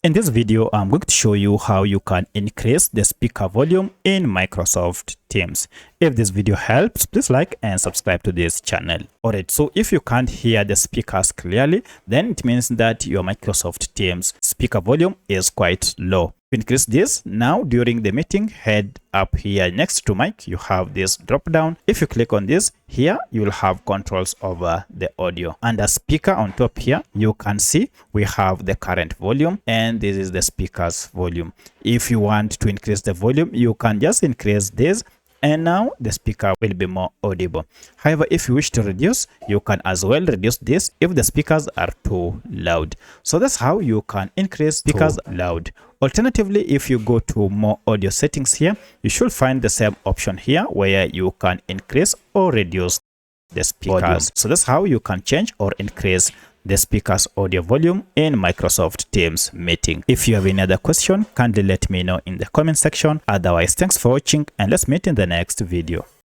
In this video, I'm going to show you how you can increase the speaker volume in Microsoft Teams. If this video helps, please like and subscribe to this channel. Alright, so if you can't hear the speakers clearly, then it means that your Microsoft Teams speaker volume is quite low. To increase this, now during the meeting, head up here next to mic, you have this drop down. If you click on this, here you will have controls over the audio. Under speaker on top here, you can see we have the current volume and this is the speaker's volume. If you want to increase the volume, you can just increase this and now the speaker will be more audible. However, if you wish to reduce, you can as well reduce this if the speakers are too loud. So that's how you can increase speakers loud. Alternatively, if you go to more audio settings here, you should find the same option here where you can increase or reduce the speakers volume. So that's how you can change or increase the speaker's audio volume in Microsoft Teams meeting. If you have any other question, kindly let me know in the comment section. Otherwise, thanks for watching and let's meet in the next video.